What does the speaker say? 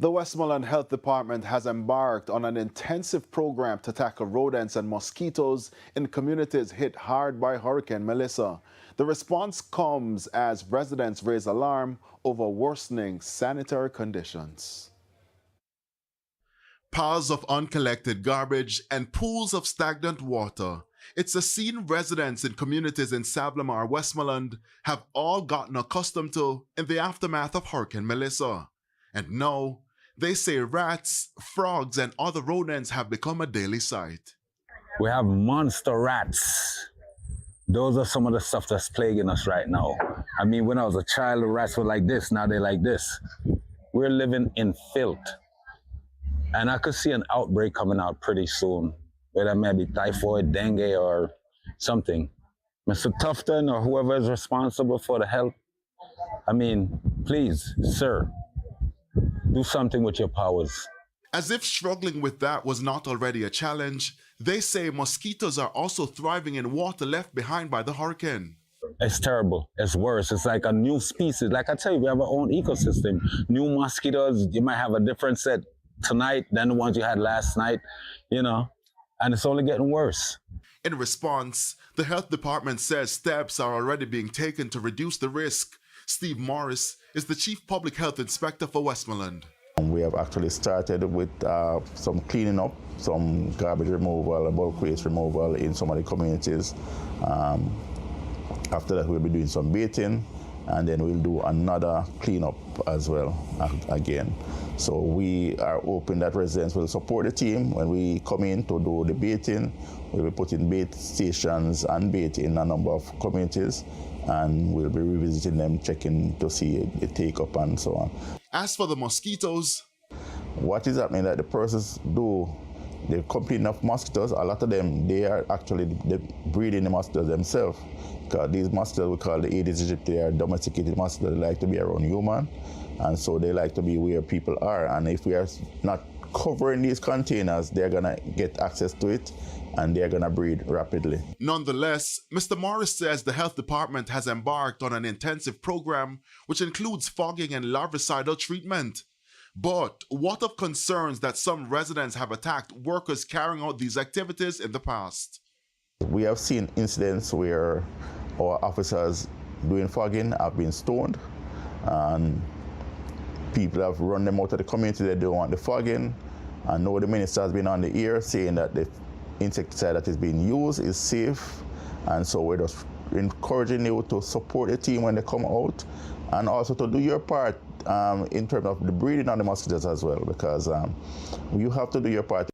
The Westmoreland Health Department has embarked on an intensive program to tackle rodents and mosquitoes in communities hit hard by Hurricane Melissa. The response comes as residents raise alarm over worsening sanitary conditions. Piles of uncollected garbage and pools of stagnant water. It's a scene residents in communities in Sablamar, Westmoreland have all gotten accustomed to in the aftermath of Hurricane Melissa. And now, they say rats, frogs, and other rodents have become a daily sight. We have monster rats. Those are some of the stuff that's plaguing us right now. I mean, when I was a child, the rats were like this, now they're like this. We're living in filth. And I could see an outbreak coming out pretty soon, whether it may be typhoid, dengue, or something. Mr. Tufton or whoever is responsible for the health, I mean, please, sir, do something with your powers. As if struggling with that was not already a challenge, they say mosquitoes are also thriving in water left behind by the hurricane. It's terrible. It's worse. It's like a new species. Like I tell you, we have our own ecosystem. New mosquitoes, you might have a different set tonight than the ones you had last night, you know, and it's only getting worse. In response, the health department says steps are already being taken to reduce the risk. Steve Morris is the Chief Public Health Inspector for Westmoreland. We have actually started with some cleaning up, some garbage removal, bulk waste removal in some of the communities. After that, we'll be doing some baiting, and then we'll do another cleanup as well again. So we are hoping that residents will support the team when we come in to do the baiting. We'll be putting bait stations and bait in a number of communities, and we'll be revisiting them, checking to see the take-up and so on. As for the mosquitoes, what is happening that the persons do, they're complaining of mosquitoes. A lot of them, they are actually breeding the mosquitoes themselves. Because these mosquitoes we call the Aedes aegypti, they are domesticated mosquitoes. They like to be around human, and so they like to be where people are. And if we are not covering these containers, they're gonna get access to it, and they're gonna breed rapidly. Nonetheless, Mr. Morris says the health department has embarked on an intensive program which includes fogging and larvicidal treatment. But what of concerns that some residents have attacked workers carrying out these activities in the past? We have seen incidents where our officers doing fogging have been stoned, and people have run them out of the community. They don't want the fogging, and now the minister has been on the air saying that the insecticide that is being used is safe, and so we're just encouraging you to support the team when they come out, and also to do your part in terms of the breeding of the mosquitoes as well, because you have to do your part.